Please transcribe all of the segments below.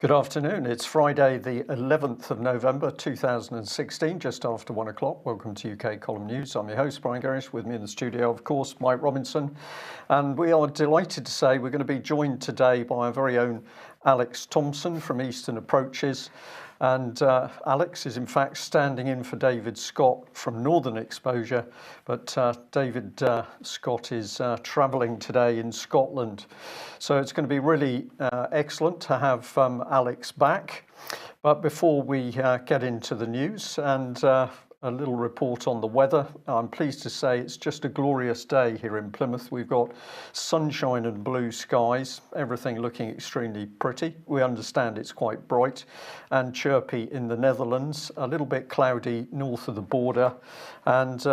Good afternoon. It's Friday, the 11th of November 2016, just after 1 o'clock. Welcome to UK Column News. I'm your host, Brian Gerrish. With me in the studio, of course, Mike Robinson. And we are delighted to say we're going to be joined today by our very own Alex Thompson from Eastern Approaches. And Alex is in fact standing in for David Scott from Northern Exposure, but David Scott is travelling today in Scotland. So it's going to be really excellent to have Alex back. But before we get into the news and a little report on the weather, I'm pleased to say it's just a glorious day here in Plymouth. We've got sunshine and blue skies, everything looking extremely pretty. We understand it's quite bright and chirpy in the Netherlands, a little bit cloudy north of the border, and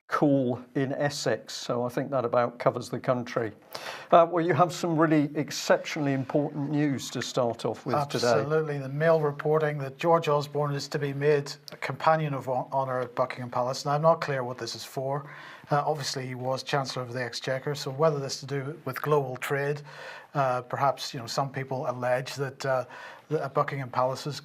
cool in Essex, so I think that about covers the country. Well, you have some really exceptionally important news to start off with today. Absolutely. The Mail reporting that George Osborne is to be made a Companion of Honour at Buckingham Palace. Now, I'm not clear what this is for. Obviously, he was Chancellor of the Exchequer, so whether this is to do with global trade, perhaps some people allege that Buckingham Palace's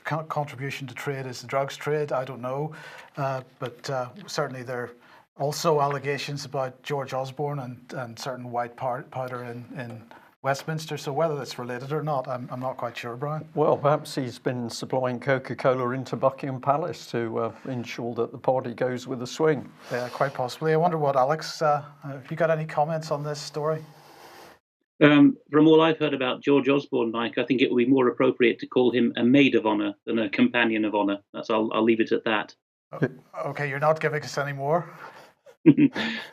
contribution to trade is the drugs trade. I don't know, but certainly there are also allegations about George Osborne and certain white powder in Westminster. So whether that's related or not, I'm not quite sure, Brian. Well, perhaps he's been supplying Coca-Cola into Buckingham Palace to ensure that the party goes with a swing. Yeah, quite possibly. I wonder what, Alex, have you got any comments on this story? From all I've heard about George Osborne, Mike, I think it would be more appropriate to call him a maid of honour than a companion of honour. I'll leave it at that. Okay, you're not giving us any more?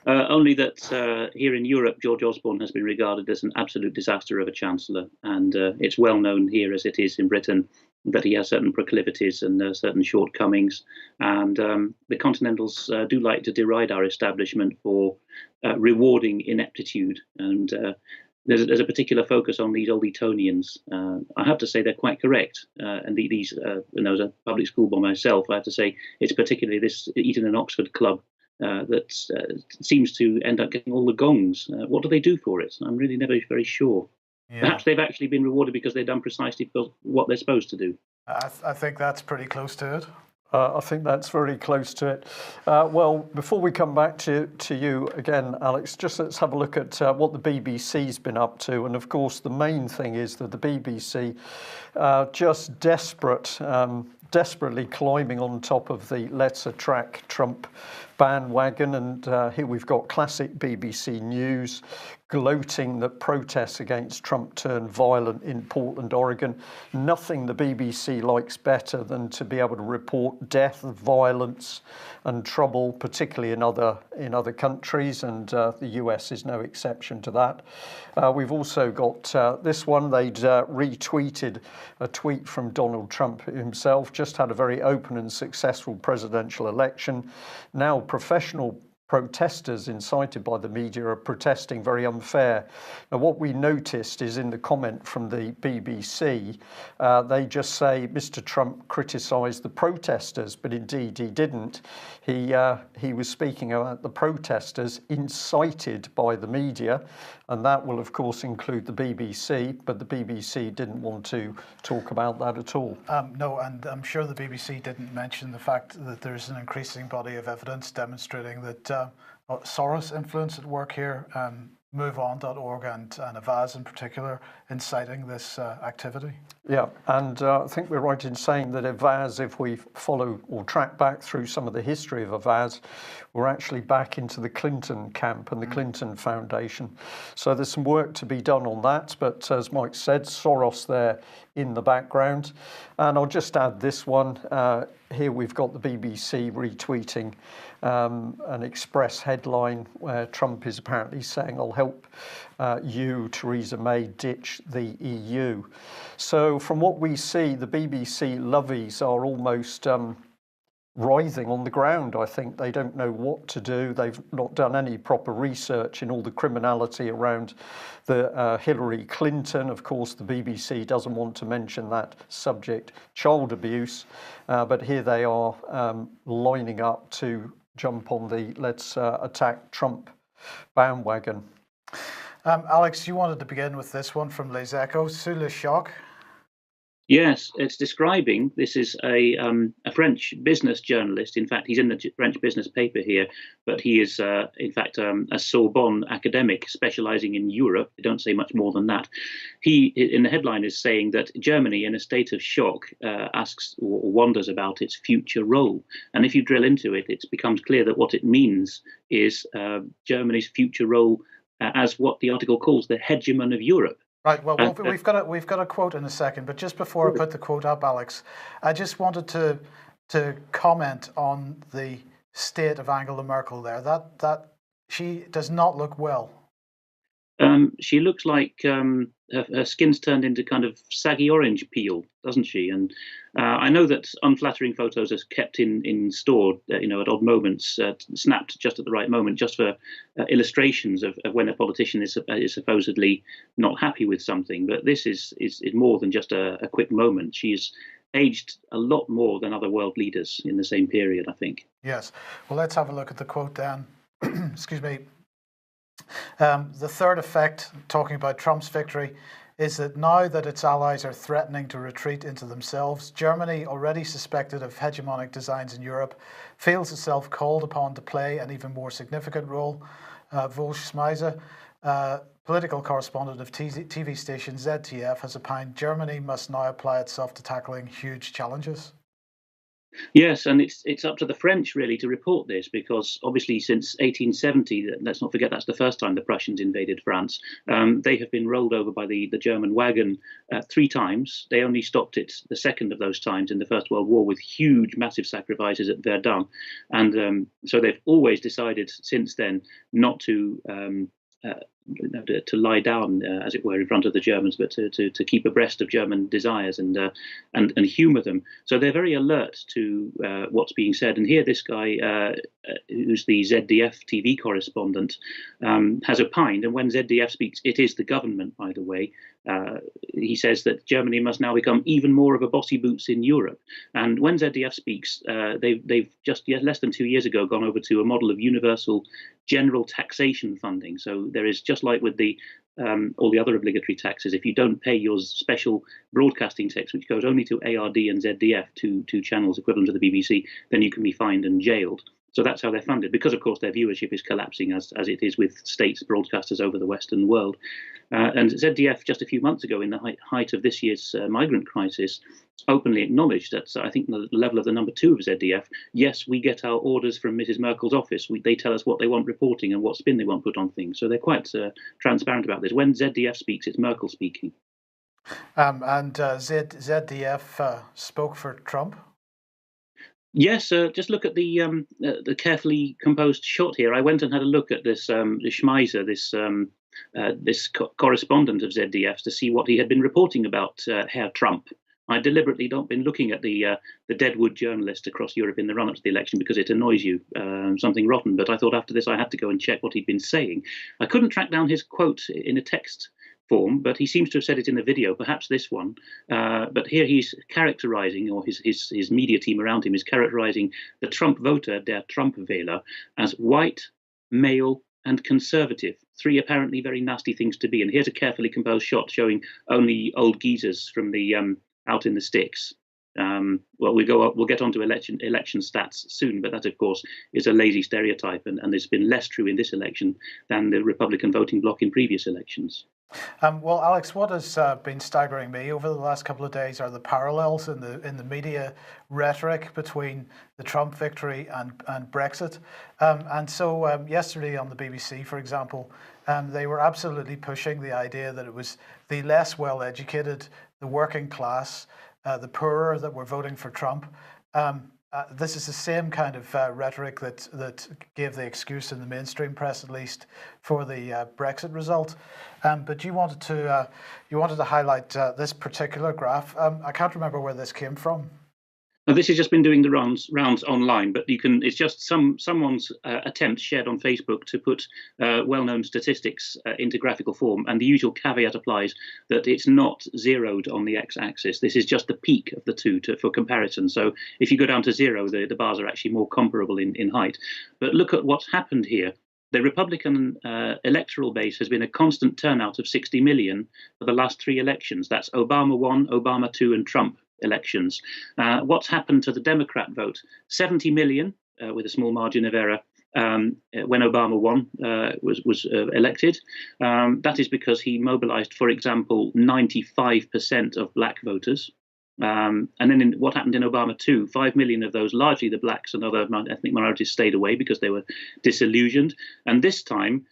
Only that here in Europe, George Osborne has been regarded as an absolute disaster of a chancellor, and it's well known here, as it is in Britain, that he has certain proclivities and certain shortcomings. And the Continentals do like to deride our establishment for rewarding ineptitude, and there's a particular focus on these old Etonians. I have to say they're quite correct. And these, as a public school boy myself, I have to say it's particularly this Eton and Oxford club that seems to end up getting all the gongs. What do they do for it? I'm really never very sure. Yeah. Perhaps they've actually been rewarded because they've done precisely what they're supposed to do. I think that's pretty close to it. I think that's very close to it. Well, before we come back to you again, Alex, just let's have a look at what the BBC's been up to. And of course, the main thing is that the BBC just desperately climbing on top of the Let's Attract Trump bandwagon. And here we've got classic BBC News gloating that protests against Trump turned violent in Portland, Oregon. Nothing the BBC likes better than to be able to report death, violence and trouble, particularly in other countries, and the US is no exception to that. We've also got this one. They'd retweeted a tweet from Donald Trump himself, just had a very open and successful presidential election. Now professional protesters incited by the media are protesting very unfair. Now, what we noticed is in the comment from the BBC, they just say Mr. Trump criticised the protesters, but indeed he didn't. He was speaking about the protesters incited by the media, and that will of course include the BBC, but the BBC didn't want to talk about that at all. No, and I'm sure the BBC didn't mention the fact that there's an increasing body of evidence demonstrating that Soros influence at work here, MoveOn.org and Avaaz in particular, inciting this activity. Yeah, and I think we're right in saying that Avaaz, if we follow or track back through some of the history of Avaaz, we're actually back into the Clinton camp and the Clinton Foundation. So there's some work to be done on that, but as Mike said, Soros there in the background. And I'll just add this one. Here we've got the BBC retweeting an Express headline where Trump is apparently saying, I'll help you, Theresa May, ditch the EU. So from what we see, the BBC lovies are almost writhing on the ground. I think they don't know what to do. They've not done any proper research in all the criminality around the Hillary Clinton. Of course, the BBC doesn't want to mention that subject, child abuse, but here they are lining up to jump on the Let's Attack Trump bandwagon. Alex, you wanted to begin with this one from Les Echos, sous le choc. Yes, it's describing. This is a French business journalist. In fact, he's in the French business paper here, but he is, in fact, a Sorbonne academic specializing in Europe. They don't say much more than that. He, in the headline, is saying that Germany, in a state of shock, asks or wonders about its future role. And if you drill into it, it becomes clear that what it means is Germany's future role as what the article calls the hegemon of Europe. Right. Well, we've got a quote in a second, but just before I put the quote up, Alex, I just wanted to comment on the state of Angela Merkel there. That she does not look well. She looks like her skin's turned into kind of saggy orange peel, doesn't she? And I know that unflattering photos are kept in store, at odd moments, snapped just at the right moment, just for illustrations of when a politician is supposedly not happy with something. But this is more than just a quick moment. She's aged a lot more than other world leaders in the same period, I think. Yes. Well, let's have a look at the quote then. Excuse me. The third effect, talking about Trump's victory, is that now that its allies are threatening to retreat into themselves, Germany, already suspected of hegemonic designs in Europe, feels itself called upon to play an even more significant role. Wolf Schmeise, political correspondent of TV station ZDF, has opined Germany must now apply itself to tackling huge challenges. Yes, and it's up to the French really to report this, because obviously since 1870, let's not forget that's the first time the Prussians invaded France, they have been rolled over by the German wagon 3 times. They only stopped it the second of those times in the First World War with huge, massive sacrifices at Verdun. And so they've always decided since then not to lie down, as it were, in front of the Germans, but to keep abreast of German desires and humour them. So they're very alert to what's being said. And here, this guy, who's the ZDF TV correspondent, has opined. And when ZDF speaks, it is the government, by the way. He says that Germany must now become even more of a bossy boots in Europe. And when ZDF speaks, they've just less than 2 years ago gone over to a model of universal general taxation funding. So there is, just like with the all the other obligatory taxes, if you don't pay your special broadcasting tax, which goes only to ARD and ZDF, two channels equivalent to the BBC, then you can be fined and jailed. So that's how they're funded, because, of course, their viewership is collapsing as it is with state broadcasters over the Western world. And ZDF, just a few months ago, in the height of this year's migrant crisis, openly acknowledged that, I think, the level of the number 2 of ZDF, yes, we get our orders from Mrs. Merkel's office. They tell us what they want reporting and what spin they want put on things. So they're quite transparent about this. When ZDF speaks, it's Merkel speaking. ZDF spoke for Trump? Yes, just look at the carefully composed shot here. I went and had a look at this Schmeise, this correspondent of ZDF's, to see what he had been reporting about Herr Trump. I deliberately not been looking at the deadwood journalist across Europe in the run-up to the election because it annoys you, something rotten. But I thought after this I had to go and check what he'd been saying. I couldn't track down his quote in a text form, but he seems to have said it in the video, perhaps this one. But here he's characterizing, or his media team around him is characterizing the Trump voter, der Trump-Wähler, as white, male, and conservative. 3 apparently very nasty things to be. And here's a carefully composed shot showing only old geezers from the out in the sticks. Well, we'll get onto election stats soon, but that, of course, is a lazy stereotype, and there's been less true in this election than the Republican voting bloc in previous elections. Well, Alex, what has been staggering me over the last couple of days are the parallels in the media rhetoric between the Trump victory and Brexit. And so yesterday on the BBC, for example, they were absolutely pushing the idea that it was the less well-educated, the working class, the poorer that were voting for Trump. This is the same kind of rhetoric that gave the excuse in the mainstream press, at least, for the Brexit result. But you wanted to highlight this particular graph. I can't remember where this came from. Now, this has just been doing the rounds online, but it's just someone's attempt shared on Facebook to put well-known statistics into graphical form, and the usual caveat applies that it's not zeroed on the x-axis. This is just the peak of the two for comparison. So if you go down to 0, the bars are actually more comparable in height. But look at what's happened here. the Republican electoral base has been a constant turnout of 60 million for the last 3 elections. That's Obama 1, Obama 2, and Trump elections. What's happened to the Democrat vote? 70 million, with a small margin of error, when Obama won, was elected. That is because he mobilized, for example, 95% of black voters. And then what happened in Obama 2, 5 million of those, largely the blacks and other ethnic minorities, stayed away because they were disillusioned. And this time,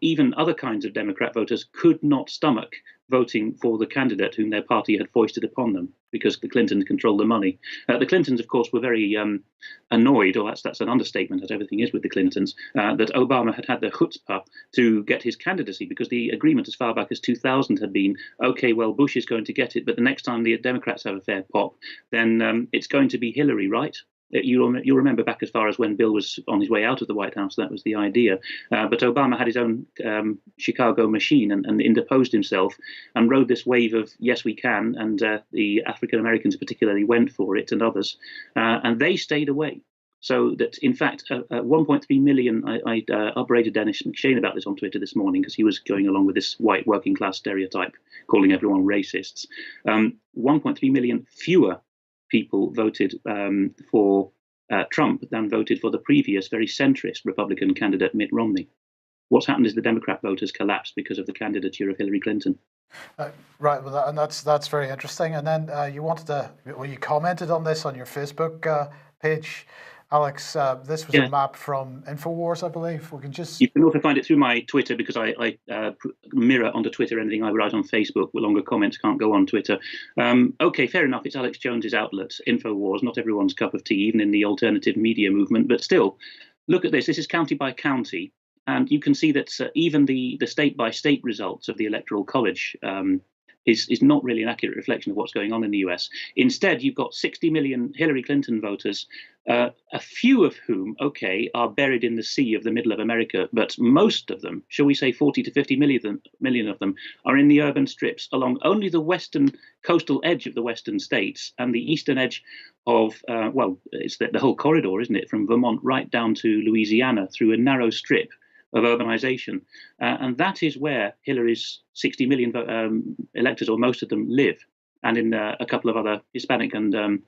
even other kinds of Democrat voters could not stomach voting for the candidate whom their party had foisted upon them, because the Clintons controlled the money. The Clintons, of course, were very annoyed, or that's an understatement, as everything is with the Clintons, that Obama had the chutzpah to get his candidacy, because the agreement as far back as 2000 had been, okay, well, Bush is going to get it, but the next time the Democrats have a fair pop, then it's going to be Hillary, right? You remember back as far as when Bill was on his way out of the White House, that was the idea. But Obama had his own Chicago machine and interposed himself and rode this wave of yes, we can. And the African Americans particularly went for it, and others. And they stayed away. So that, in fact, 1.3 million, I upbraided Dennis McShane about this on Twitter this morning, because he was going along with this white working class stereotype, calling everyone racists. 1.3 million fewer people voted for Trump than voted for the previous very centrist Republican candidate, Mitt Romney. What's happened is the Democrat vote has collapsed because of the candidature of Hillary Clinton. Right, well, and that's very interesting. And then you commented on this on your Facebook page, Alex. This was a map from Infowars, I believe. We can just... You can also find it through my Twitter, because I mirror onto Twitter anything I write on Facebook. Longer comments can't go on Twitter. Okay, fair enough. It's Alex Jones's outlet, Infowars. Not everyone's cup of tea, even in the alternative media movement. But still, look at this. This is county by county. And you can see that even the state-by-state results of the Electoral College is not really an accurate reflection of what's going on in the US. Instead, you've got 60 million Hillary Clinton voters, a few of whom, okay, are buried in the sea of the middle of America, but most of them, shall we say 40 to 50 million of them, are in the urban strips along only the western coastal edge of the western states and the eastern edge of, it's the whole corridor, isn't it, from Vermont right down to Louisiana through a narrow strip of urbanization. And that is where Hillary's 60 million electors, or most of them, live, and in a couple of other Hispanic and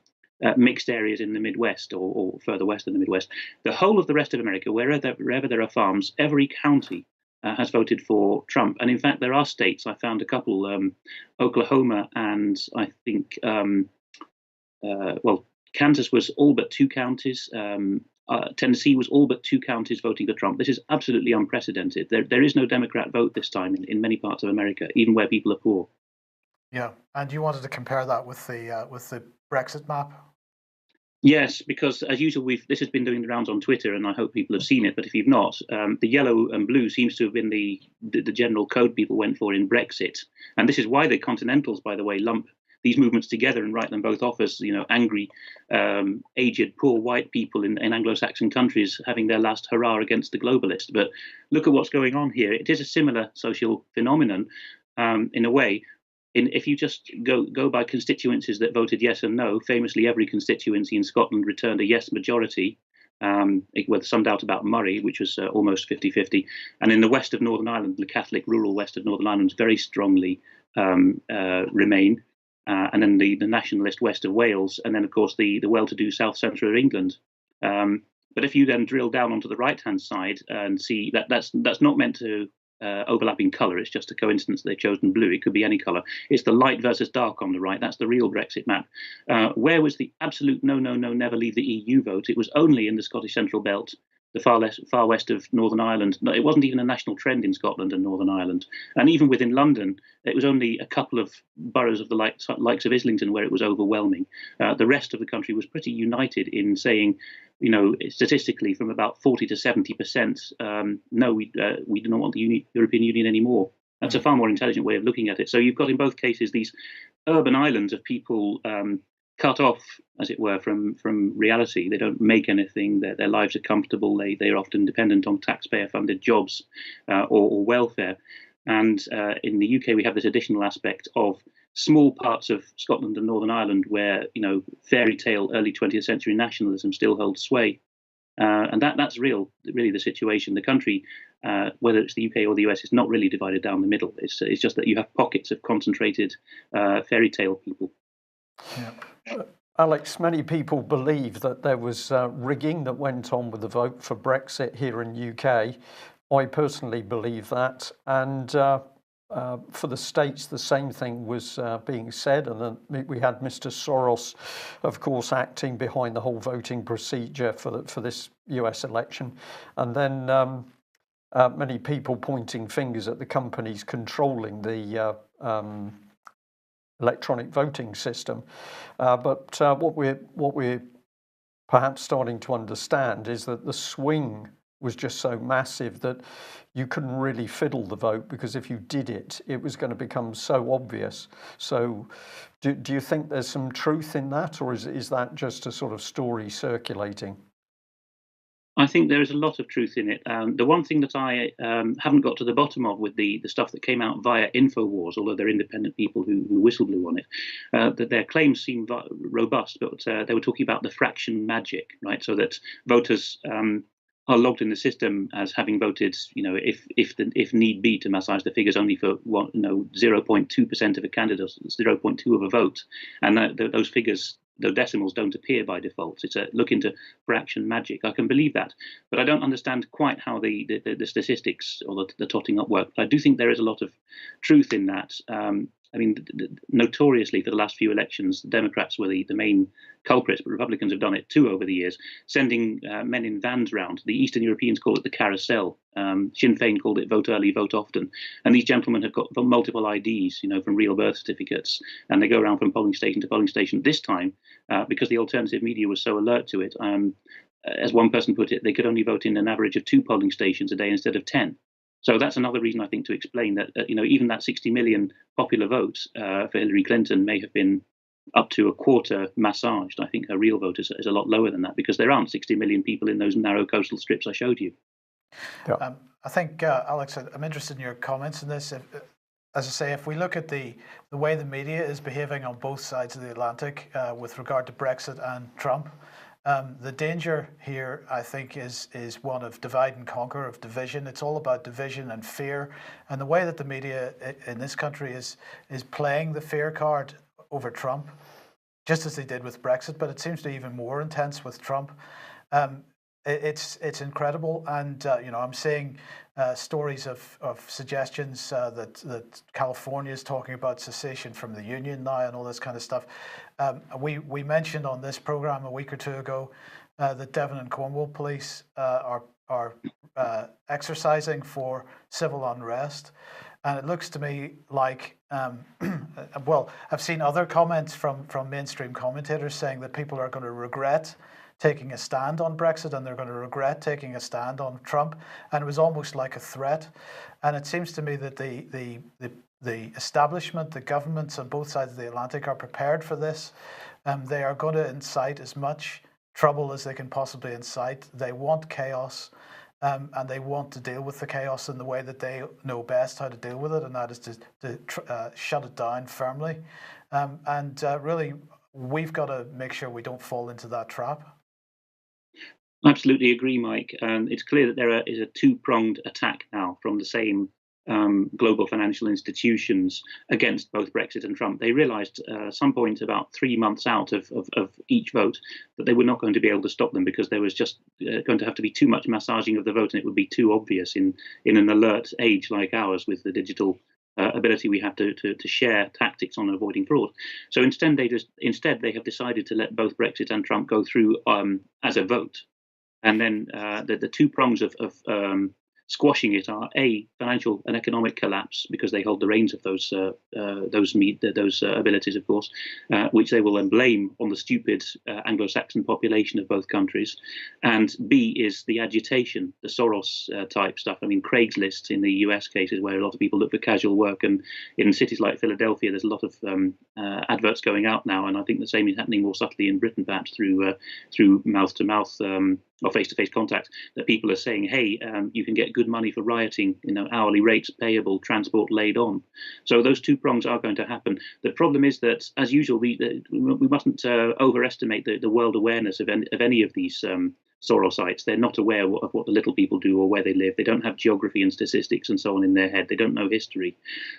mixed areas in the Midwest, or further west in the Midwest. The whole of the rest of America, wherever there are farms, every county has voted for Trump. And in fact, there are states, I found a couple, Oklahoma and I think, Kansas was all but 2 counties. Tennessee was all but 2 counties voting for Trump. This is absolutely unprecedented. There is no Democrat vote this time in many parts of America, even where people are poor. Yeah, and you wanted to compare that with the Brexit map? Yes, because as usual, this has been doing the rounds on Twitter, and I hope people have seen it. But if you've not, the yellow and blue seems to have been the general code people went for in Brexit, and this is why the Continentals, by the way, lump these movements together and write them both off as, angry, aged, poor white people in Anglo-Saxon countries having their last hurrah against the globalist. But look at what's going on here. It is a similar social phenomenon in a way. If you just go by constituencies that voted yes and no, famously every constituency in Scotland returned a yes majority, with some doubt about Murray, which was almost 50-50. And in the west of Northern Ireland, the Catholic rural west of Northern Ireland very strongly Remain. And then the nationalist west of Wales, and then, of course, the well-to-do south centre of England. But if you then drill down onto the right-hand side and see that's not meant to overlap in colour, it's just a coincidence they've chosen blue. It could be any colour. It's the light versus dark on the right. That's the real Brexit map. Where was the absolute no, never leave the EU vote? It was only in the Scottish Central Belt, the far west of Northern Ireland. It wasn't even a national trend in Scotland and Northern Ireland. And even within London, it was only a couple of boroughs of the likes of Islington where it was overwhelming. The rest of the country was pretty united in saying, statistically, from about 40 to 70%, no, we do not want the European Union anymore. That's a far more intelligent way of looking at it. So you've got in both cases these urban islands of people cut off, as it were, from reality. They don't make anything. Their lives are comfortable. They are often dependent on taxpayer-funded jobs or welfare. And in the UK, we have this additional aspect of small parts of Scotland and Northern Ireland where, fairy tale early 20th century nationalism still holds sway. And that's really the situation. The country, whether it's the UK or the US, is not really divided down the middle. It's just that you have pockets of concentrated fairy tale people. Yeah. Alex, many people believe that there was rigging that went on with the vote for Brexit here in UK. I personally believe that, and for the States, the same thing was being said, and then we had Mr. Soros, of course, acting behind the whole voting procedure for this US election, and then many people pointing fingers at the companies controlling the electronic voting system. But what we're perhaps starting to understand is that the swing was just so massive that you couldn't really fiddle the vote, because if you did it, it was going to become so obvious. So do you think there's some truth in that, or is that just a sort of story circulating? I think there is a lot of truth in it. The one thing that I haven't got to the bottom of with the stuff that came out via InfoWars, although they're independent people who whistleblew on it, that their claims seem robust, but they were talking about the fraction magic, right? So that voters are logged in the system as having voted, if need be, to massage the figures only for 0.2% of a candidate, 0.2 of a vote, and those figures, the decimals, don't appear by default. It's a look into fraction magic. I can believe that, but I don't understand quite how the statistics or the totting up work. But I do think there is a lot of truth in that. I mean, notoriously for the last few elections, the Democrats were the main culprits, but Republicans have done it too over the years, sending men in vans round. The Eastern Europeans call it the carousel. Sinn Féin called it vote early, vote often. And these gentlemen have got multiple IDs, from real birth certificates, and they go around from polling station to polling station. This time, because the alternative media was so alert to it, as one person put it, they could only vote in an average of 2 polling stations a day instead of 10. So that's another reason, I think, to explain that even that 60 million popular vote for Hillary Clinton may have been up to a quarter massaged. I think her real vote is a lot lower than that, because there aren't 60 million people in those narrow coastal strips I showed you. Yeah. I think, Alex, I'm interested in your comments on this. As I say, if we look at the way the media is behaving on both sides of the Atlantic with regard to Brexit and Trump, the danger here, I think, is one of divide and conquer, of division. It's all about division and fear. And the way that the media in this country is playing the fear card over Trump, just as they did with Brexit, but it seems to be even more intense with Trump. It's incredible, and I'm seeing stories of suggestions that California is talking about secession from the union now and all this kind of stuff. We mentioned on this program a week or two ago that Devon and Cornwall police are exercising for civil unrest, and it looks to me like well, I've seen other comments from mainstream commentators saying that people are going to regret taking a stand on Brexit, and they're going to regret taking a stand on Trump, and it was almost like a threat. And it seems to me that the establishment, the governments on both sides of the Atlantic are prepared for this. They are going to incite as much trouble as they can possibly incite. They want chaos, and they want to deal with the chaos in the way that they know best how to deal with it, and that is to shut it down firmly. Really, we've got to make sure we don't fall into that trap. Absolutely agree, Mike. It's clear that there is a two-pronged attack now from the same global financial institutions against both Brexit and Trump. They realised at some point about 3 months out of each vote that they were not going to be able to stop them, because there was just going to have to be too much massaging of the vote, and it would be too obvious in an alert age like ours with the digital ability we have to share tactics on avoiding fraud. So instead they have decided to let both Brexit and Trump go through as a vote. And then the two prongs of squashing it are A, financial and economic collapse, because they hold the reins of those abilities, of course, which they will then blame on the stupid Anglo-Saxon population of both countries. And B is the agitation, the Soros type stuff. I mean, Craigslist in the US cases, where a lot of people look for casual work, and in cities like Philadelphia, there's a lot of adverts going out now, and I think the same is happening more subtly in Britain, perhaps through mouth-to-mouth or face-to-face contact, that people are saying, hey, you can get good money for rioting, hourly rates payable, transport laid on. So those two prongs are going to happen. The problem is that, as usual, we mustn't overestimate the world awareness of any of these Sorosites. They're not aware of what the little people do or where they live. They don't have geography and statistics and so on in their head. They don't know history.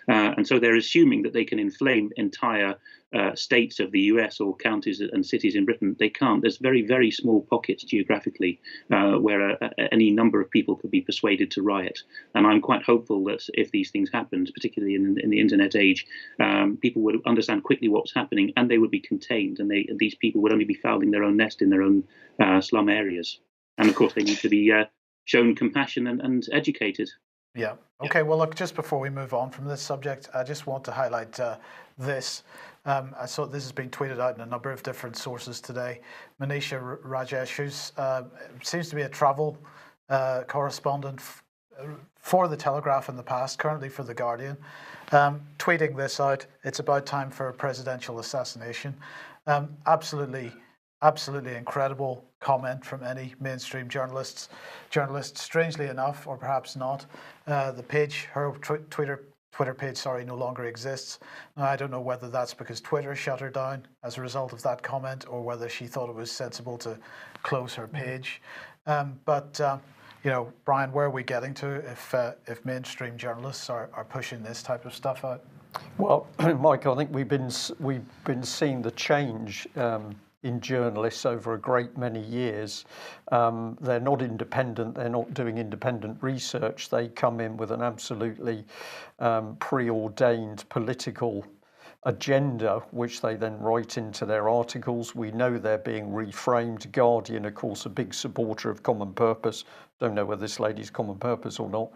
And so they're assuming that they can inflame entire states of the US or counties and cities in Britain. They can't. There's very, very small pockets geographically where any number of people could be persuaded to riot. And I'm quite hopeful that if these things happened, particularly in the internet age, people would understand quickly what's happening and they would be contained. And these people would only be fouling their own nest in their own slum areas. And of course, they need to be shown compassion and educated. Yeah. Okay. Well, look, just before we move on from this subject, I just want to highlight this. I saw this has been tweeted out in a number of different sources today. Manisha Rajesh, who seems to be a travel correspondent for The Telegraph in the past, currently for The Guardian, tweeting this out. It's about time for a presidential assassination. Absolutely incredible comment from any mainstream journalist. Strangely enough, or perhaps not, the page, her Twitter page, no longer exists. Now, I don't know whether that's because Twitter shut her down as a result of that comment, or whether she thought it was sensible to close her page. But Brian, where are we getting to if mainstream journalists are pushing this type of stuff out? Well, Mike, I think we've been seeing the change in journalists over a great many years. They're not independent. They're not doing independent research. They come in with an absolutely preordained political agenda, which they then write into their articles. We know they're being reframed. Guardian, of course, a big supporter of common purpose. Don't know whether this lady's common purpose or not.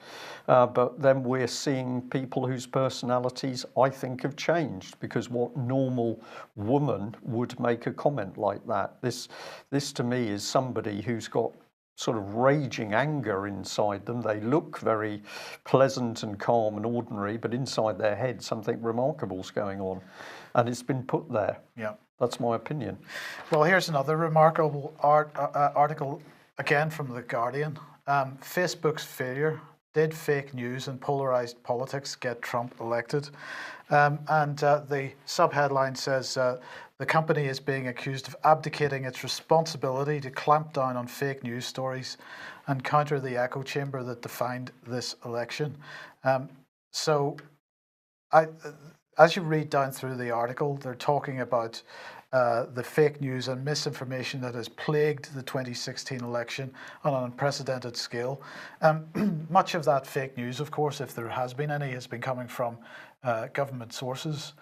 But then we're seeing people whose personalities, I think, have changed, because what normal woman would make a comment like that? This to me is somebody who's got sort of raging anger inside them. They look very pleasant and calm and ordinary, but inside their head something remarkable's going on, and it's been put there. Yeah, that's my opinion. Well, here's another remarkable article again from The Guardian. Facebook's failure. Did fake news and polarized politics get Trump elected? And the subheadline says the company is being accused of abdicating its responsibility to clamp down on fake news stories and counter the echo chamber that defined this election. So as you read down through the article, they're talking about the fake news and misinformation that has plagued the 2016 election on an unprecedented scale. Much of that fake news, of course, if there has been any, has been coming from government sources,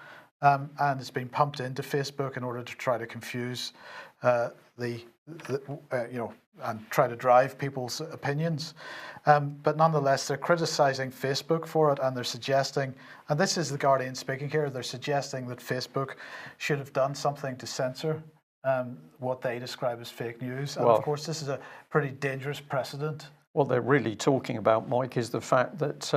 and it's been pumped into Facebook in order to try to confuse and try to drive people's opinions. But nonetheless, they're criticizing Facebook for it, and they're suggesting, and this is The Guardian speaking here, they're suggesting that Facebook should have done something to censor what they describe as fake news. And of course, this is a pretty dangerous precedent. What they're really talking about, Mike, is the fact that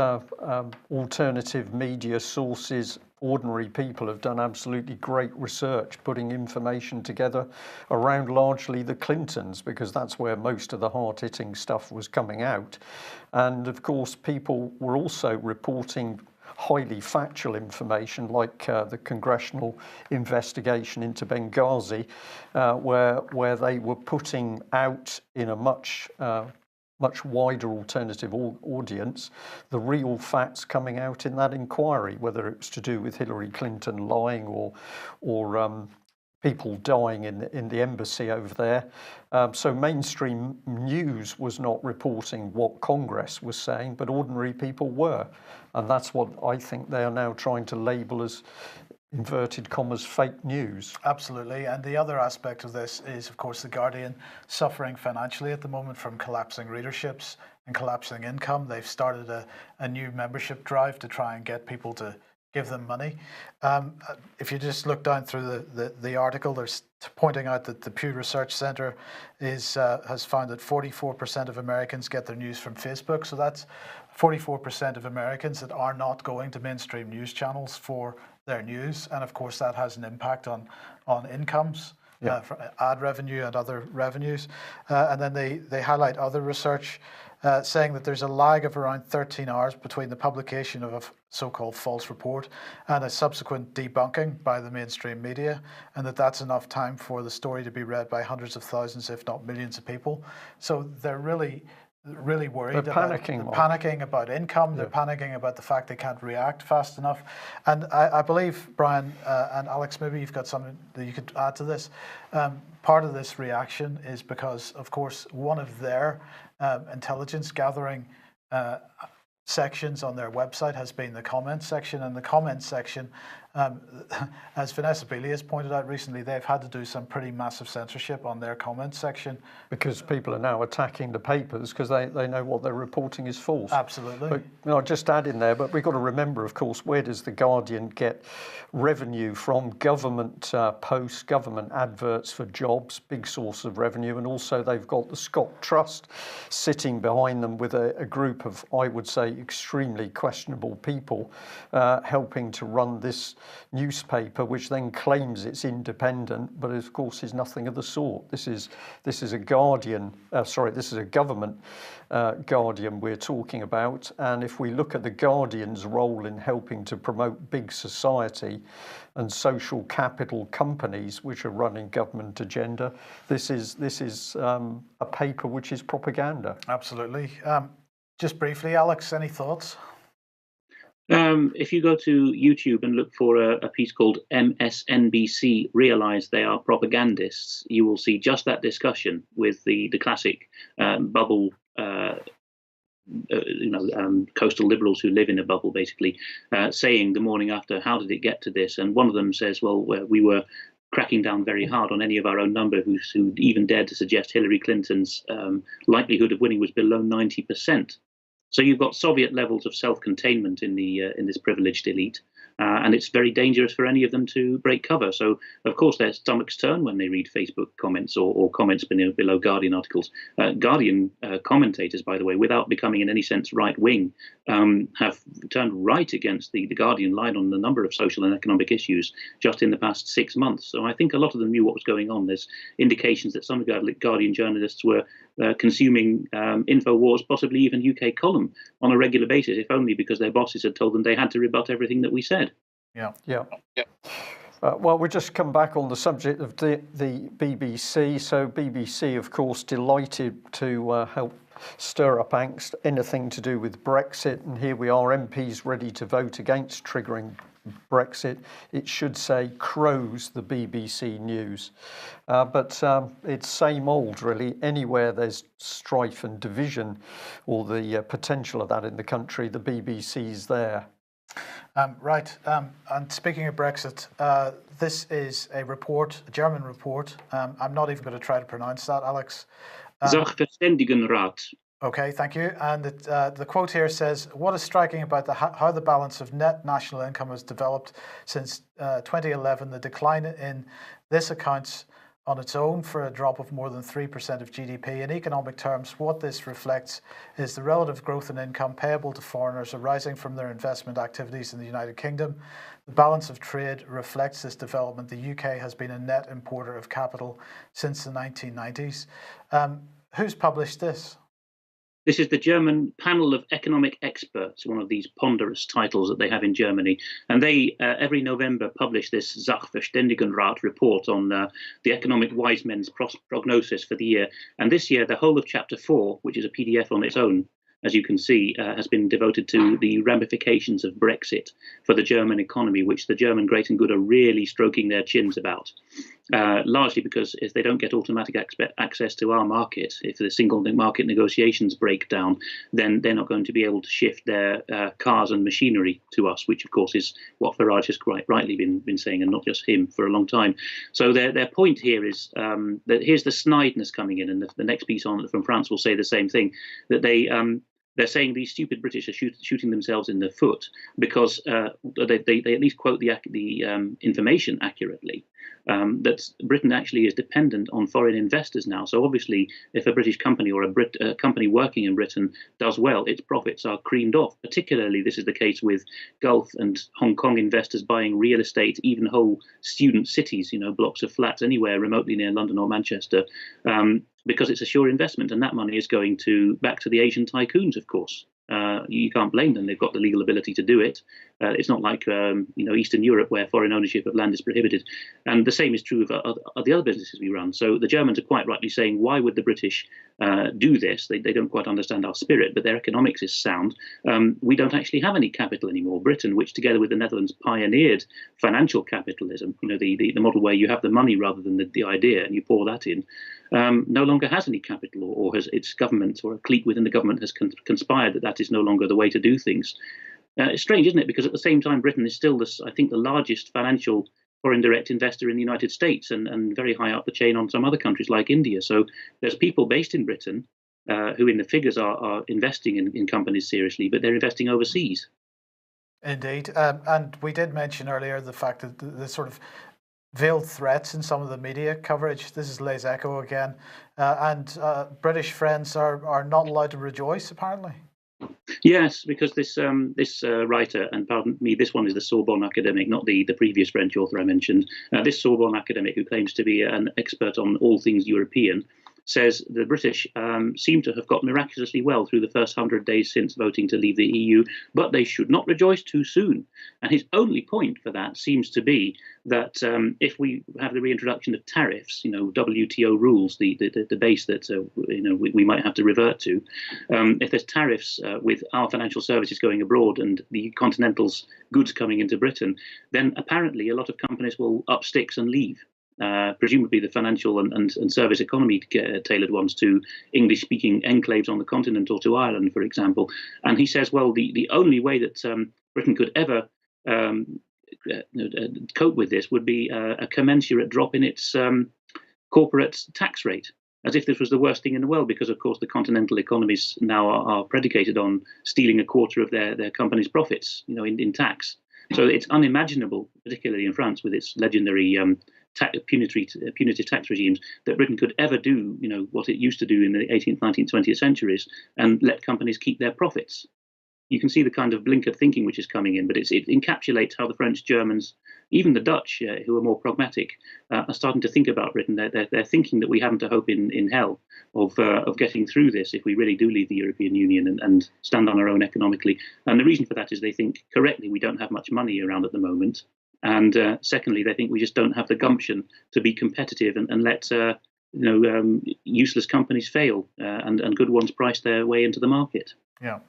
alternative media sources, ordinary people, have done absolutely great research, putting information together around largely the Clintons, because that's where most of the hard-hitting stuff was coming out. And of course, people were also reporting highly factual information, like the congressional investigation into Benghazi, where they were putting out in a much wider alternative audience the real facts coming out in that inquiry, whether it was to do with Hillary Clinton lying or people dying in the embassy over there. So mainstream news was not reporting what Congress was saying, but ordinary people were. And that's what I think they are now trying to label as, inverted commas, fake news. Absolutely. And the other aspect of this is, of course, The Guardian suffering financially at the moment from collapsing readerships and collapsing income. They've started a new membership drive to try and get people to give them money. If you just look down through the article, there's pointing out that the Pew Research Center has found that 44% of Americans get their news from Facebook. So that's 44% of Americans that are not going to mainstream news channels for their news, and of course that has an impact on incomes for ad revenue and other revenues. And then they highlight other research saying that there's a lag of around 13 hours between the publication of a so-called false report and a subsequent debunking by the mainstream media, and that's enough time for the story to be read by hundreds of thousands, if not millions of people. So they're really worried. They're panicking about income. They're panicking about the fact they can't react fast enough. And I believe, Brian and Alex, maybe you've got something that you could add to this. Part of this reaction is because, of course, one of their intelligence gathering sections on their website has been the comments section, and the comments section, as Vanessa Beeley has pointed out recently, they've had to do some pretty massive censorship on their comments section. Because people are now attacking the papers because they know what they're reporting is false. Absolutely. But I'll just add in there, but we've got to remember, of course, where does The Guardian get revenue from? Government posts, government adverts for jobs, big source of revenue, and also they've got the Scott Trust sitting behind them with a group of, I would say, extremely questionable people helping to run this newspaper, which then claims it's independent, but of course is nothing of the sort. This is a Guardian. This is a government Guardian we're talking about. And if we look at the Guardian's role in helping to promote big society and social capital companies which are running government agenda, this is a paper which is propaganda. Absolutely. Just briefly, Alex, any thoughts? If you go to YouTube and look for a piece called MSNBC Realize They Are Propagandists, you will see just that discussion with the classic bubble, coastal liberals who live in a bubble, basically, saying the morning after, how did it get to this? And one of them says, well, we were cracking down very hard on any of our own number who even dared to suggest Hillary Clinton's likelihood of winning was below 90%. So you've got Soviet levels of self-containment in this privileged elite, and it's very dangerous for any of them to break cover. So, of course, their stomachs turn when they read Facebook comments or comments below Guardian articles. Guardian commentators, by the way, without becoming in any sense right-wing, have turned right against the Guardian line on a number of social and economic issues just in the past 6 months. So I think a lot of them knew what was going on. There's indications that some Guardian journalists were consuming InfoWars, possibly even UK column, on a regular basis, if only because their bosses had told them they had to rebut everything that we said. Yeah. Well, we'll just come back on the subject of the BBC. So BBC, of course, delighted to help stir up angst, anything to do with Brexit. And here we are, MPs ready to vote against triggering Brexit. It should say crows the BBC News. But it's same old, really. Anywhere there's strife and division or the potential of that in the country, the BBC's there. Right. And speaking of Brexit, this is a report, a German report. I'm not even going to try to pronounce that, Alex. Sachverständigenrat. Okay, thank you. And the quote here says, what is striking about how the balance of net national income has developed since 2011, the decline in this accounts on its own for a drop of more than 3% of GDP. In economic terms, what this reflects is the relative growth in income payable to foreigners arising from their investment activities in the United Kingdom. The balance of trade reflects this development. The UK has been a net importer of capital since the 1990s. Who's published this? This is the German Panel of Economic Experts, one of these ponderous titles that they have in Germany. And they, every November, publish this Sachverständigenrat report on the economic wise men's prognosis for the year. And this year, the whole of Chapter 4, which is a PDF on its own, as you can see, has been devoted to the ramifications of Brexit for the German economy, which the German great and good are really stroking their chins about. Largely because if they don't get automatic access to our market, if the single market negotiations break down, then they're not going to be able to shift their cars and machinery to us, which of course is what Farage has quite rightly been saying, and not just him, for a long time. So their point here is that here's the snideness coming in, and the next piece on from France will say the same thing, that they they're saying these stupid British are shooting themselves in the foot because they at least quote the information accurately. That Britain actually is dependent on foreign investors now. So obviously, if a British company or a company working in Britain does well, its profits are creamed off. Particularly, this is the case with Gulf and Hong Kong investors buying real estate, even whole student cities, blocks of flats anywhere remotely near London or Manchester, because it's a sure investment, and that money is going back to the Asian tycoons, of course. You can't blame them. They've got the legal ability to do it. It's not like Eastern Europe where foreign ownership of land is prohibited. And the same is true of the other businesses we run. So the Germans are quite rightly saying, why would the British do this? They don't quite understand our spirit, but their economics is sound. We don't actually have any capital anymore. Britain, which together with the Netherlands pioneered financial capitalism, the model where you have the money rather than the idea and you pour that in, no longer has any capital, or has its government or a clique within the government has conspired that is no longer the way to do things. It's strange, isn't it? Because at the same time, Britain is still, I think, the largest financial foreign direct investor in the United States and very high up the chain on some other countries like India. So there's people based in Britain who in the figures are investing in companies seriously, but they're investing overseas. Indeed. And we did mention earlier the fact that the sort of veiled threats in some of the media coverage. This is Les Echos again. And British friends are not allowed to rejoice, apparently. Yes, because this writer, and pardon me, this one is the Sorbonne academic, not the previous French author I mentioned. This Sorbonne academic, who claims to be an expert on all things European, says the British seem to have got miraculously well through the first 100 days since voting to leave the EU, but they should not rejoice too soon. And his only point for that seems to be that if we have the reintroduction of tariffs, WTO rules, the base that we might have to revert to, if there's tariffs with our financial services going abroad and the Continental's goods coming into Britain, then apparently a lot of companies will up sticks and leave. Presumably the financial and service economy tailored ones to English-speaking enclaves on the continent or to Ireland, for example. And he says, well, the only way that Britain could ever cope with this would be a commensurate drop in its corporate tax rate, as if this was the worst thing in the world, because, of course, the continental economies now are predicated on stealing a quarter of their company's profits, in tax. So it's unimaginable, particularly in France with its legendary punitive tax regimes, that Britain could ever do, what it used to do in the 18th, 19th, 20th centuries and let companies keep their profits. You can see the kind of blinkered thinking which is coming in, but it encapsulates how the French, Germans, even the Dutch, who are more pragmatic, are starting to think about Britain. They're thinking that we haven't a hope in hell of getting through this if we really do leave the European Union and stand on our own economically. And the reason for that is they think correctly we don't have much money around at the moment. And secondly, they think we just don't have the gumption to be competitive and let useless companies fail and good ones price their way into the market. Yeah.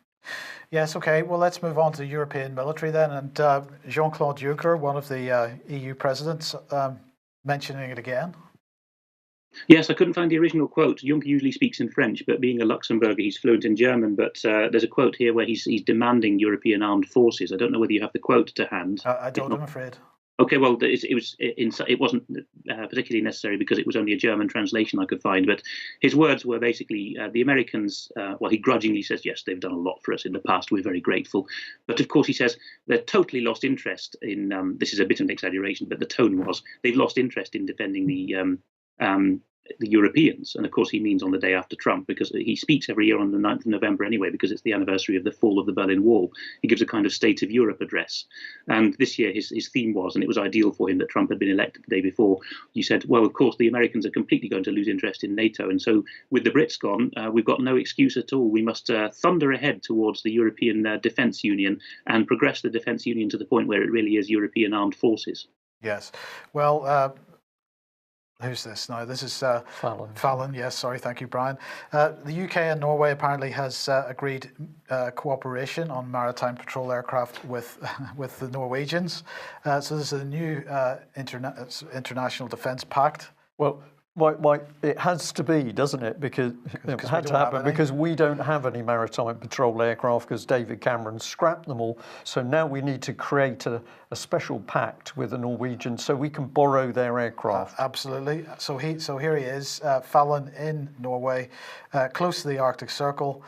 Yes, okay. Well, let's move on to European military then. And Jean-Claude Juncker, one of the EU presidents, mentioning it again. Yes, I couldn't find the original quote. Juncker usually speaks in French, but being a Luxembourger, he's fluent in German. But there's a quote here where he's demanding European armed forces. I don't know whether you have the quote to hand. I don't, I'm afraid. Okay, well, it wasn't particularly necessary because it was only a German translation I could find. But his words were basically the Americans, he grudgingly says, yes, they've done a lot for us in the past. We're very grateful. But of course, he says they're totally lost interest in, this is a bit of an exaggeration, but the tone was, they've lost interest in defending the Europeans. And of course, he means on the day after Trump, because he speaks every year on the 9th of November anyway, because it's the anniversary of the fall of the Berlin Wall. He gives a kind of State of Europe address. And this year, his theme was, and it was ideal for him that Trump had been elected the day before, he said, well, of course, the Americans are completely going to lose interest in NATO. And so with the Brits gone, we've got no excuse at all. We must thunder ahead towards the European Defence Union and progress the Defence Union to the point where it really is European armed forces. Yes. Well, who's this now? This is Fallon. Fallon, yes, sorry, thank you, Brian. The UK and Norway apparently has agreed cooperation on maritime patrol aircraft with the Norwegians. So this is a new international defence pact. Well, why it has to be, doesn't it? Because it had to happen because we don't have any maritime patrol aircraft because David Cameron scrapped them all. So now we need to create a special pact with the Norwegians so we can borrow their aircraft. Absolutely. So here he is, Fallon in Norway, close to the Arctic Circle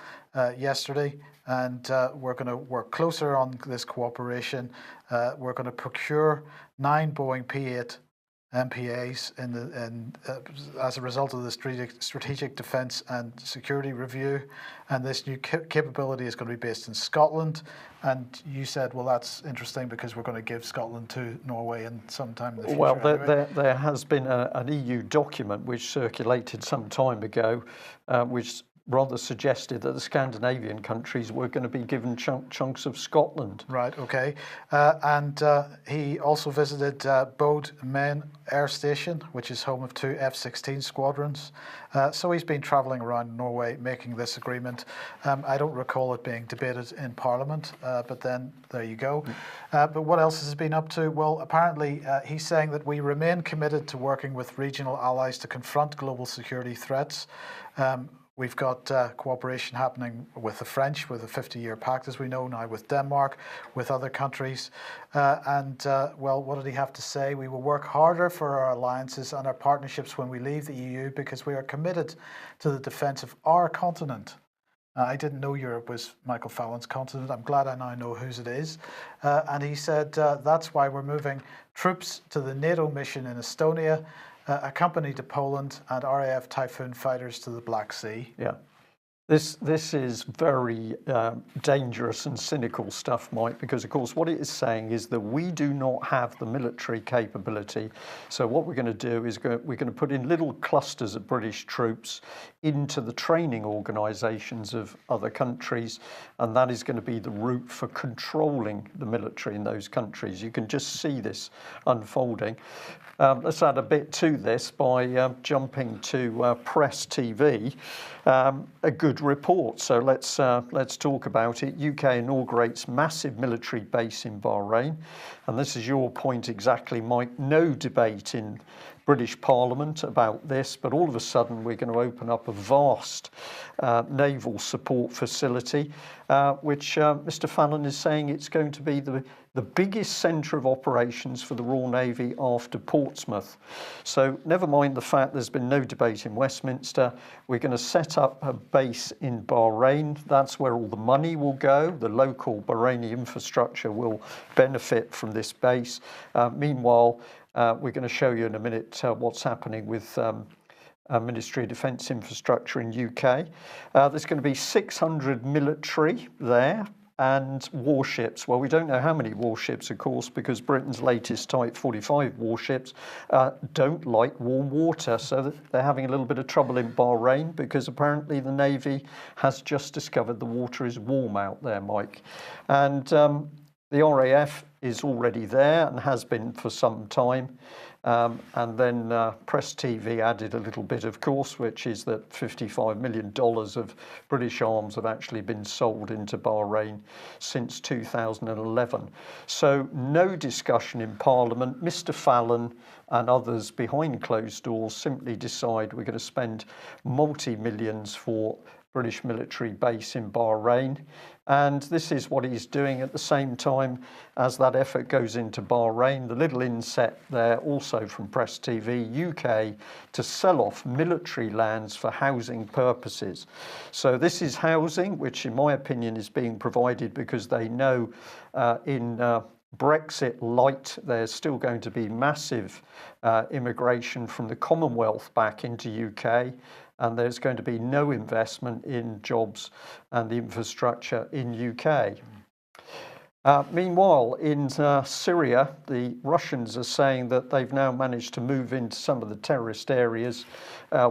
yesterday. and we're going to work closer on this cooperation. We're going to procure 9 Boeing P-8 MPAs as a result of the Strategic Defence and Security Review, and this new capability is going to be based in Scotland. And you said, well, that's interesting because we're going to give Scotland to Norway in some time in the future. Well, anyway. there has been an EU document which circulated some time ago, which rather suggested that the Scandinavian countries were going to be given chunks of Scotland. Right, okay. And he also visited Bode Main Air Station, which is home of 2 F-16 squadrons. So he's been travelling around Norway making this agreement. I don't recall it being debated in Parliament, but then there you go. But what else has he been up to? Well, apparently he's saying that we remain committed to working with regional allies to confront global security threats. We've got cooperation happening with the French, with a 50-year pact, as we know now, with Denmark, with other countries. Well, what did he have to say? We will work harder for our alliances and our partnerships when we leave the EU because we are committed to the defence of our continent. I didn't know Europe was Michael Fallon's continent. I'm glad I now know whose it is. And he said that's why we're moving troops to the NATO mission in Estonia, accompanied to Poland, and RAF Typhoon fighters to the Black Sea. Yeah. This is very dangerous and cynical stuff, Mike, because of course what it is saying is that we do not have the military capability. So what we're going to do is we're going to put in little clusters of British troops into the training organisations of other countries, and that is going to be the route for controlling the military in those countries. You can just see this unfolding. Let's add a bit to this by jumping to Press TV. A good report. So let's talk about it. UK inaugurates massive military base in Bahrain, and this is your point exactly, Mike. No debate in British Parliament about this, but all of a sudden we're going to open up a vast naval support facility, which Mr. Fallon is saying it's going to be the biggest centre of operations for the Royal Navy after Portsmouth. So never mind the fact there's been no debate in Westminster, we're going to set up a base in Bahrain. That's where all the money will go. The local Bahraini infrastructure will benefit from this base. Meanwhile, we're going to show you in a minute what's happening with Ministry of Defence infrastructure in UK. There's going to be 600 military there and warships. Well, we don't know how many warships, of course, because Britain's latest Type 45 warships don't like warm water. So they're having a little bit of trouble in Bahrain because apparently the Navy has just discovered the water is warm out there, Mike. And the RAF is already there and has been for some time. And then Press TV added a little bit, of course, which is that $55 million of British arms have actually been sold into Bahrain since 2011. So no discussion in Parliament. Mr. Fallon and others behind closed doors simply decide we're going to spend multi-millions for British military base in Bahrain. And this is what he's doing at the same time as that effort goes into Bahrain. The little inset there also from Press TV, UK to sell off military lands for housing purposes. So this is housing, which in my opinion is being provided because they know in Brexit light, there's still going to be massive immigration from the Commonwealth back into UK. And there's going to be no investment in jobs and the infrastructure in UK. Meanwhile, in Syria, the Russians are saying that they've now managed to move into some of the terrorist areas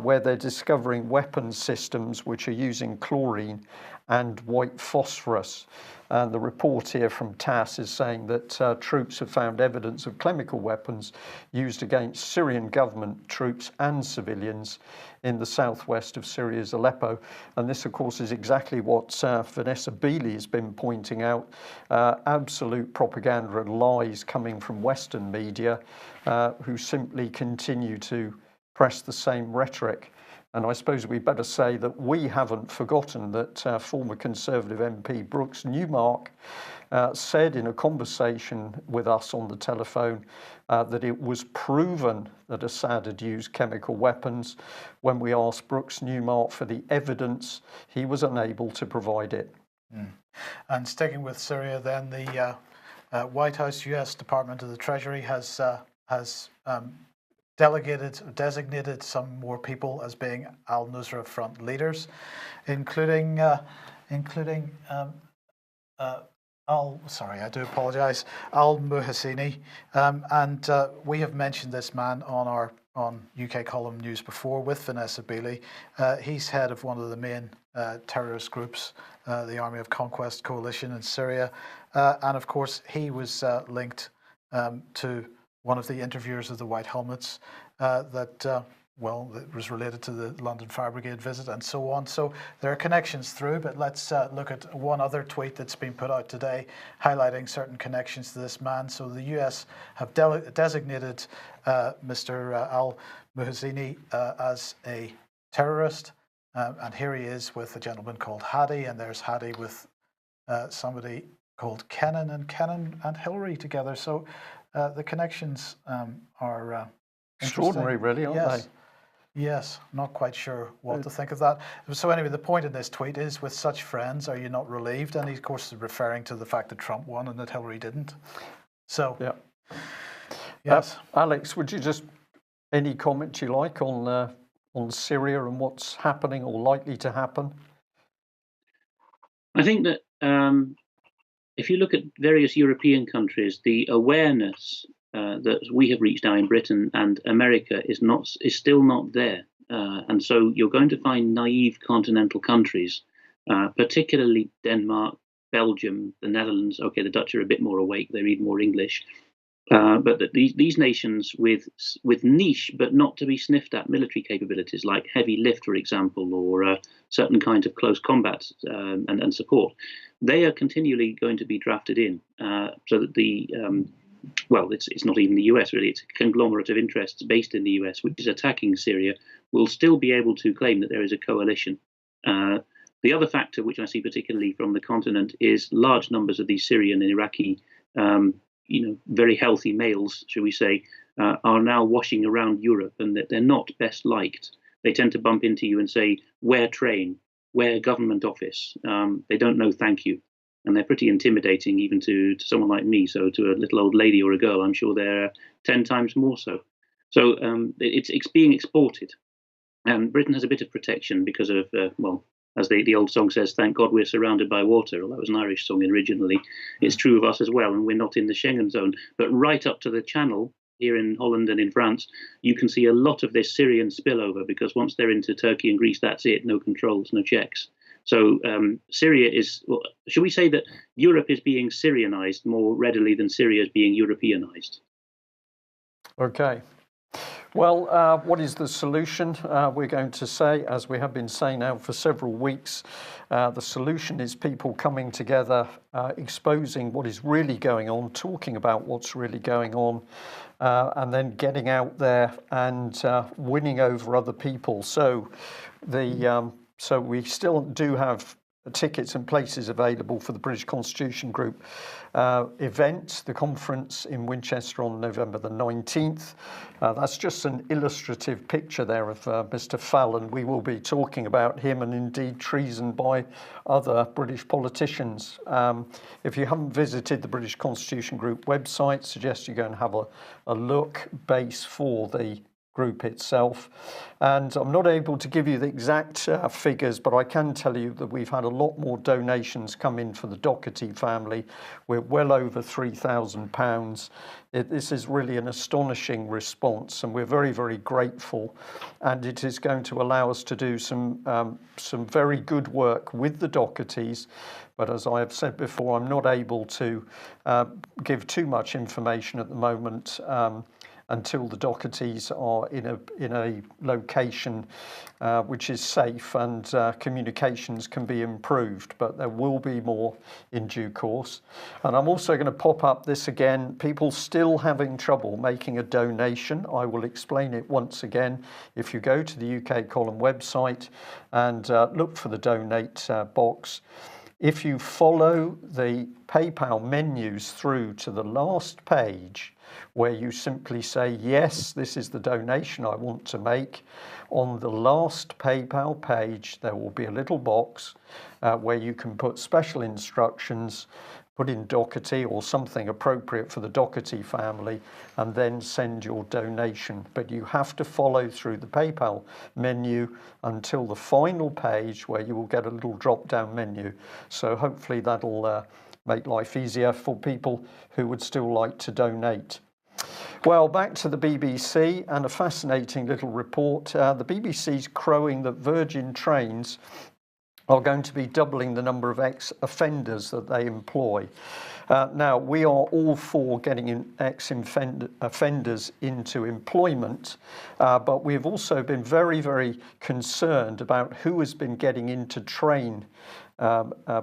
where they're discovering weapons systems which are using chlorine and white phosphorus. And the report here from TASS is saying that troops have found evidence of chemical weapons used against Syrian government troops and civilians in the southwest of Syria's Aleppo. And this, of course, is exactly what Vanessa Beeley has been pointing out. Absolute propaganda and lies coming from Western media who simply continue to press the same rhetoric. And I suppose we better say that we haven't forgotten that former Conservative MP Brooks Newmark said in a conversation with us on the telephone that it was proven that Assad had used chemical weapons. When we asked Brooks Newmark for the evidence, he was unable to provide it. And sticking with Syria, then the White House, U.S. Department of the Treasury has designated some more people as being al-Nusra Front leaders, including al-Muhsini, and we have mentioned this man on UK Column News before with Vanessa Beeley. He's head of one of the main terrorist groups, the Army of Conquest Coalition in Syria, and of course he was linked to one of the interviewers of the White Helmets that was related to the London Fire Brigade visit and so on. So there are connections through, but let's look at one other tweet that's been put out today highlighting certain connections to this man. So the US have designated Mr. al-Muhsini as a terrorist, and here he is with a gentleman called Hadi, and there's Hadi with somebody called Kennan and Hillary together. So the connections are extraordinary, really, aren't they? Yes, not quite sure what to think of that. So anyway, the point in this tweet is, with such friends, are you not relieved? And he, of course, is referring to the fact that Trump won and that Hillary didn't. So, yeah. Yes. Alex, would you just, any comment you like on Syria and what's happening or likely to happen? I think that if you look at various European countries, the awareness that we have reached now in Britain and America is still not there, and so you're going to find naive continental countries, particularly Denmark, Belgium, the Netherlands. Okay, the Dutch are a bit more awake; they read more English, but these nations with niche but not to be sniffed at military capabilities, like heavy lift, for example, or certain kinds of close combat and support, they are continually going to be drafted in, so that the it's not even the US really, it's a conglomerate of interests based in the US which is attacking Syria, will still be able to claim that there is a coalition. The other factor which I see particularly from the continent is large numbers of these Syrian and Iraqi, very healthy males, shall we say, are now washing around Europe, and that they're not best liked. They tend to bump into you and say, where train, where government office? They don't know thank you. And they're pretty intimidating even to someone like me. So to a little old lady or a girl, I'm sure they're 10 times more so. So it's being exported. And Britain has a bit of protection because of, as the old song says, thank God we're surrounded by water. Well, that was an Irish song originally. It's true of us as well, and we're not in the Schengen zone. But right up to the Channel, here in Holland and in France, you can see a lot of this Syrian spillover, because once they're into Turkey and Greece, that's it, no controls, no checks. So Syria is, shall we say that Europe is being Syrianized more readily than Syria is being Europeanized? Okay. Well, what is the solution? We're going to say, as we have been saying now for several weeks, the solution is people coming together, exposing what is really going on, talking about what's really going on, and then getting out there and winning over other people. So so we still do have tickets and places available for the British Constitution Group event, the conference in Winchester on November the 19th. That's just an illustrative picture there of Mr. Fallon. We will be talking about him and indeed treason by other British politicians. If you haven't visited the British Constitution Group website, suggest you go and have a look, base for the group itself. And I'm not able to give you the exact figures, but I can tell you that we've had a lot more donations come in for the Doherty family. We're well over £3,000. This is really an astonishing response, and we're very, very grateful. And it is going to allow us to do some very good work with the Dohertys. But as I have said before, I'm not able to give too much information at the moment until the Dohertys are in a location which is safe and communications can be improved. But there will be more in due course. And I'm also going to pop up this again. People still having trouble making a donation. I will explain it once again. If you go to the UK Column website and look for the donate box, If you follow the PayPal menus through to the last page, where you simply say, yes, this is the donation I want to make, on the last PayPal page, there will be a little box where you can put special instructions, put in Doherty or something appropriate for the Doherty family, and then send your donation. But you have to follow through the PayPal menu until the final page, where you will get a little drop-down menu. So hopefully that'll make life easier for people who would still like to donate. Well, back to the BBC, and a fascinating little report. The BBC's crowing that Virgin Trains are going to be doubling the number of ex-offenders that they employ. Now, we are all for getting ex-offenders into employment, but we've also been very, very concerned about who has been getting in to train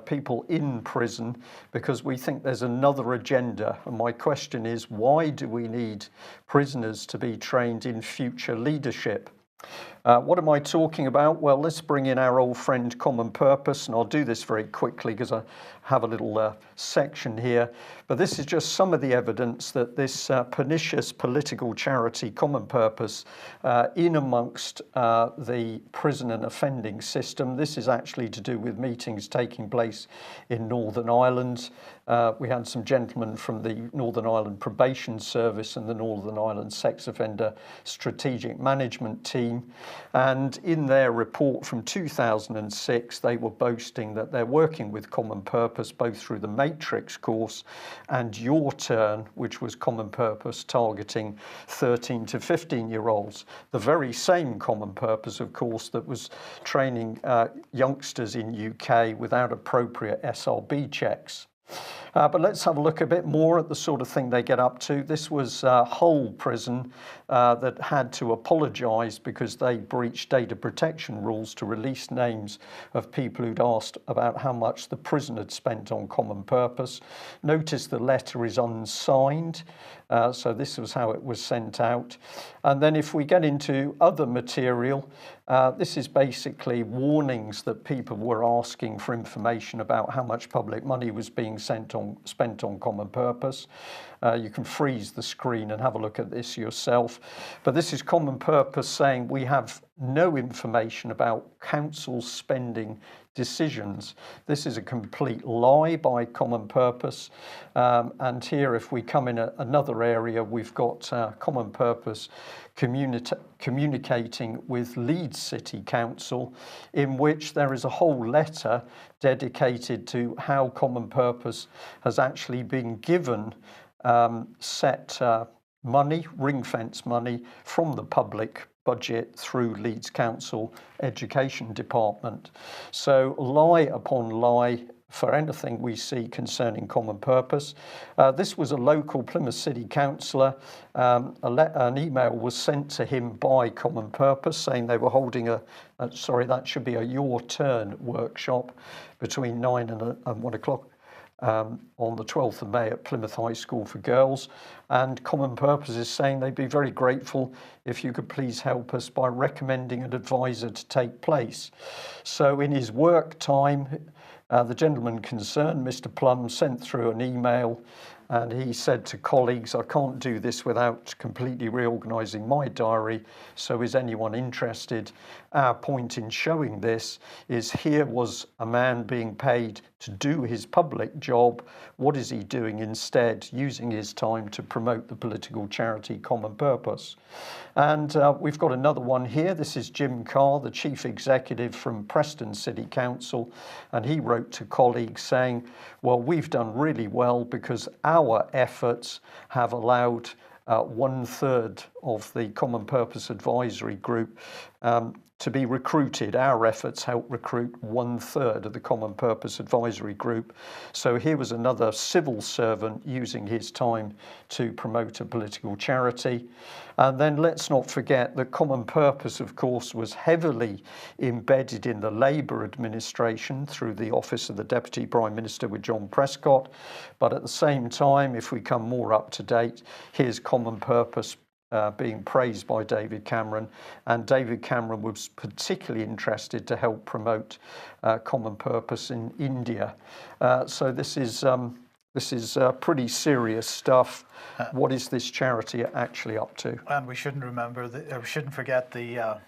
people in prison, because we think there's another agenda. And my question is, why do we need prisoners to be trained in future leadership? What am I talking about? Well, let's bring in our old friend Common Purpose, and I'll do this very quickly because I have a little section here. But this is just some of the evidence that this pernicious political charity Common Purpose, in amongst the prison and offending system. This is actually to do with meetings taking place in Northern Ireland. We had some gentlemen from the Northern Ireland Probation Service and the Northern Ireland Sex Offender Strategic Management Team. And in their report from 2006, they were boasting that they're working with Common Purpose both through the Matrix course and Your Turn, which was Common Purpose targeting 13 to 15-year-olds. The very same Common Purpose, of course, that was training youngsters in UK without appropriate SRB checks. But let's have a look a bit more at the sort of thing they get up to. This was Hull Prison that had to apologise because they breached data protection rules to release names of people who'd asked about how much the prison had spent on Common Purpose. Notice the letter is unsigned, so this was how it was sent out. And then if we get into other material, this is basically warnings that people were asking for information about how much public money was being spent on Common Purpose. You can freeze the screen and have a look at this yourself. But this is Common Purpose saying we have no information about council spending decisions. This is a complete lie by Common Purpose. And here, if we come in another area, we've got Common Purpose communicating with Leeds City Council, in which there is a whole letter dedicated to how Common Purpose has actually been given set money, ring-fence money from the public budget through Leeds Council Education Department. So lie upon lie for anything we see concerning Common Purpose. This was a local Plymouth City councillor. An email was sent to him by Common Purpose saying they were holding that should be a Your Turn workshop between 9 and 1 o'clock. On the 12th of May at Plymouth High School for Girls, and Common Purpose is saying they'd be very grateful if you could please help us by recommending an advisor to take place. So in his work time, the gentleman concerned, Mr. Plum, sent through an email, and he said to colleagues, I can't do this without completely reorganising my diary, so is anyone interested? Our point in showing this is here was a man being paid to do his public job. What is he doing instead? Using his time to promote the political charity Common Purpose. And we've got another one here. This is Jim Carr, the Chief Executive from Preston City Council, and he wrote to colleagues saying, well, we've done really well because our efforts have allowed 1/3 of the Common Purpose Advisory Group to be recruited. Our efforts helped recruit 1/3 of the Common Purpose Advisory Group. So here was another civil servant using his time to promote a political charity. And then let's not forget that Common Purpose, of course, was heavily embedded in the Labour administration through the Office of the Deputy Prime Minister with John Prescott. But at the same time, if we come more up to date, here's Common Purpose being praised by David Cameron, and David Cameron was particularly interested to help promote Common Purpose in India. So this is pretty serious stuff. What is this charity actually up to? And we shouldn't forget the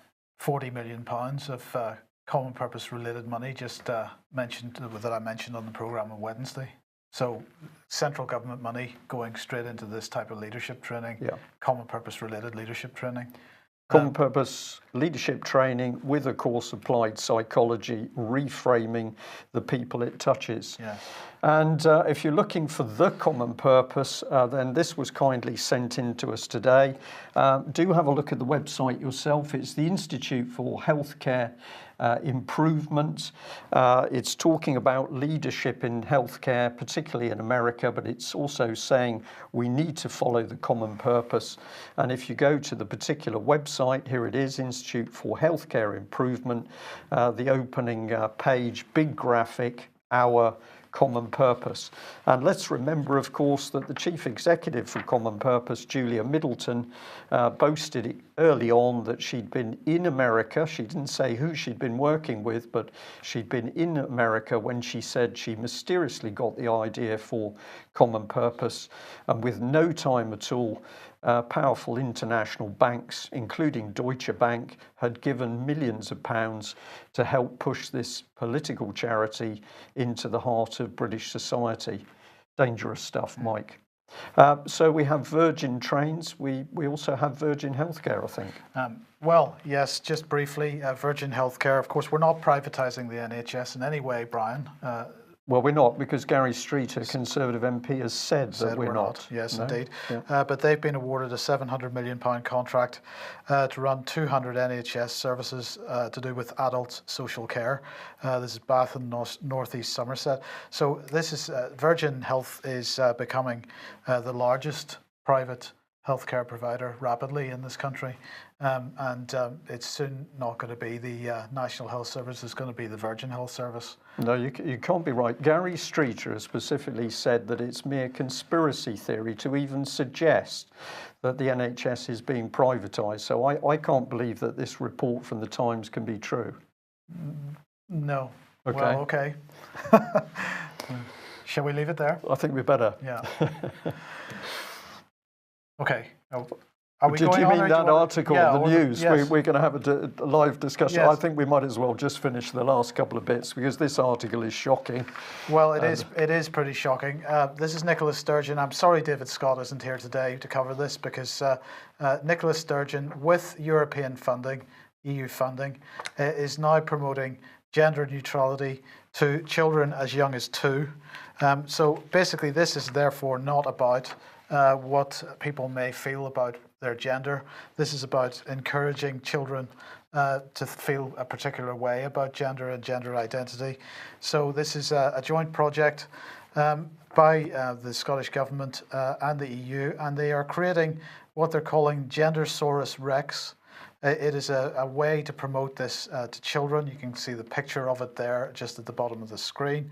£40 million of common purpose related money just mentioned that I mentioned on the programme on Wednesday. So central government money going straight into this type of leadership training, common purpose related leadership training. Common purpose leadership training with a course applied psychology, reframing the people it touches. Yeah. And if you're looking for the common purpose, then this was kindly sent in to us today. Do have a look at the website yourself. It's the Institute for Healthcare Improvement. It's talking about leadership in healthcare, particularly in America, but it's also saying we need to follow the common purpose. And if you go to the particular website, here it is, Institute for Healthcare Improvement, the opening page, big graphic, our common purpose. And let's remember, of course, that the chief executive for Common Purpose, Julia Middleton, boasted early on that she'd been in America. She didn't say who she'd been working with, but she'd been in America when she said she mysteriously got the idea for Common Purpose. And with no time at all, powerful international banks, including Deutsche Bank, had given millions of pounds to help push this political charity into the heart of British society. Dangerous stuff, Mike. So we have Virgin Trains. We also have Virgin Healthcare, I think. Well, yes, just briefly, Virgin Healthcare. Of course, we're not privatising the NHS in any way, Brian. Well, we're not, because Gary Street, a Conservative MP, has said that we're not. Yes, no? Indeed. Yeah. But they've been awarded a £700 million contract to run 200 NHS services to do with adult social care. This is Bath and North East Somerset. So this is Virgin Health is becoming the largest private healthcare provider rapidly in this country. And it's soon not going to be the National Health Service, it's going to be the Virgin Health Service. No, you can't be right. Gary Streeter has specifically said that it's mere conspiracy theory to even suggest that the NHS is being privatised. So I can't believe that this report from the Times can be true. No. Okay. Well, okay. Shall we leave it there? I think we better. Yeah. Okay. Are we Did going you on, mean or do that wanna- article, yeah, the or news? yes. We're going to have a live discussion. Yes. I think we might as well just finish the last couple of bits, because this article is shocking. Well, it is pretty shocking. This is Nicola Sturgeon. I'm sorry David Scott isn't here today to cover this, because Nicola Sturgeon, with European funding, EU funding, is now promoting gender neutrality to children as young as 2. So basically this is therefore not about what people may feel about their gender. This is about encouraging children to feel a particular way about gender and gender identity. So this is a joint project by the Scottish Government and the EU, and they are creating what they're calling Gendersaurus Rex. It is a way to promote this to children. You can see the picture of it there just at the bottom of the screen.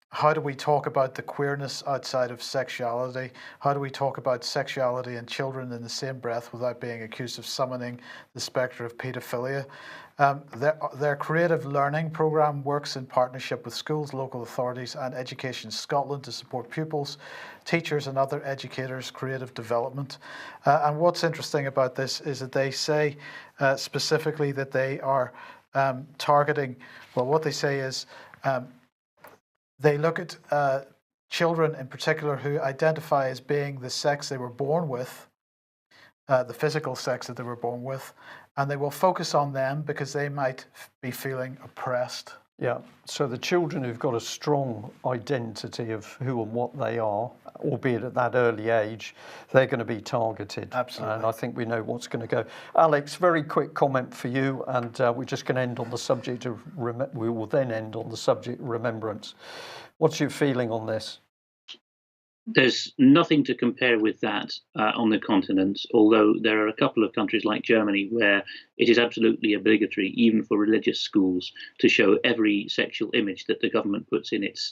How do we talk about the queerness outside of sexuality? How do we talk about sexuality and children in the same breath without being accused of summoning the spectre of paedophilia? Their creative learning programme works in partnership with schools, local authorities and Education Scotland to support pupils, teachers and other educators' creative development. And what's interesting about this is that they say specifically that they are targeting, well, what they say is they look at children in particular who identify as being the sex they were born with, the physical sex that they were born with, and they will focus on them because they might be feeling oppressed. Yeah, so the children who've got a strong identity of who and what they are, albeit at that early age, they're going to be targeted. Absolutely. And I think we know what's going to go. Alex, very quick comment for you, and we're just going to end on the subject of, we will then end on the subject of remembrance. What's your feeling on this? There's nothing to compare with that on the continent, although there are a couple of countries like Germany where it is absolutely obligatory, even for religious schools, to show every sexual image that the government puts in its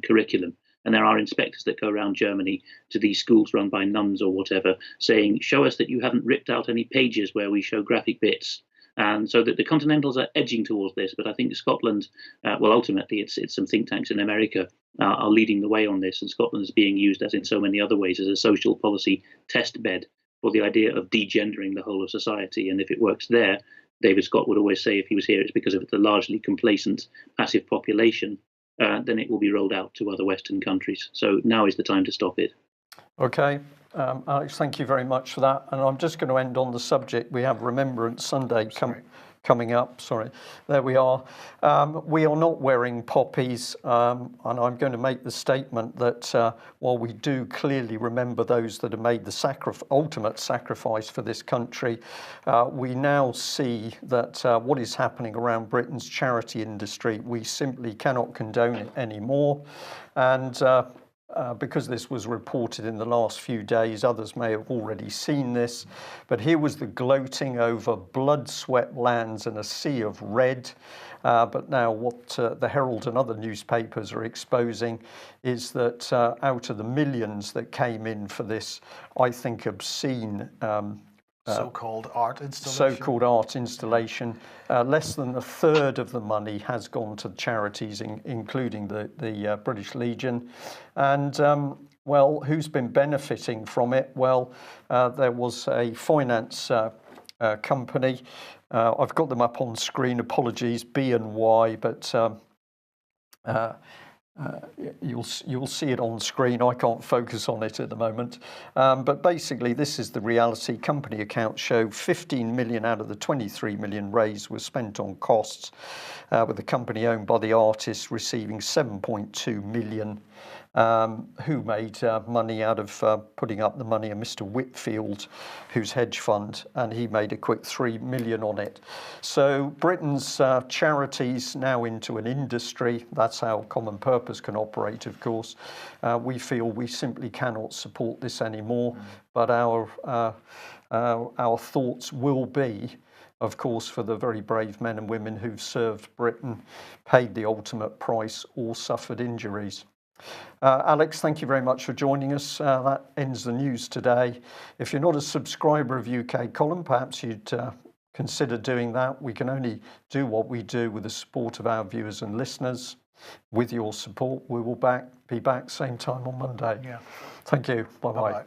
curriculum. And there are inspectors that go around Germany to these schools run by nuns or whatever, saying, show us that you haven't ripped out any pages where we show graphic bits. And so that the Continentals are edging towards this, but I think Scotland, well, ultimately, it's some think tanks in America are leading the way on this, and Scotland is being used, as in so many other ways, as a social policy test bed for the idea of degendering the whole of society. And if it works there, David Scott would always say if he was here, it's because of the largely complacent, passive population. Then it will be rolled out to other Western countries. So now is the time to stop it. Okay, Alex, thank you very much for that. And I'm just going to end on the subject. We have Remembrance Sunday coming up. Sorry, there we are. We are not wearing poppies, and I'm going to make the statement that while we do clearly remember those that have made the ultimate sacrifice for this country, we now see that what is happening around Britain's charity industry, we simply cannot condone it anymore. And because this was reported in the last few days, others may have already seen this, but here was the gloating over blood, sweat, lands and a sea of red. But now what the Herald and other newspapers are exposing is that out of the millions that came in for this, I think, obscene so-called art installation. Less than a third of the money has gone to charities, including the British Legion. And well, who's been benefiting from it? Well, there was a finance company. I've got them up on screen. Apologies, B&Y, but you'll see it on screen. I can't focus on it at the moment. But basically, this is the reality. Company accounts show 15 million out of the 23 million raised was spent on costs, with the company owned by the artist receiving 7.2 million. Who made money out of putting up the money, and Mr. Whitfield, whose hedge fund, and he made a quick 3 million on it. So Britain's charities now into an industry. That's how Common Purpose can operate, of course. We feel we simply cannot support this anymore, but our thoughts will be, of course, for the very brave men and women who've served Britain, paid the ultimate price, or suffered injuries. Alex, thank you very much for joining us. That ends the news today. If you're not a subscriber of UK Column, perhaps you'd consider doing that. We can only do what we do with the support of our viewers and listeners. With your support, we will be back same time on Monday. Yeah. Thank you. Bye-bye. Bye-bye.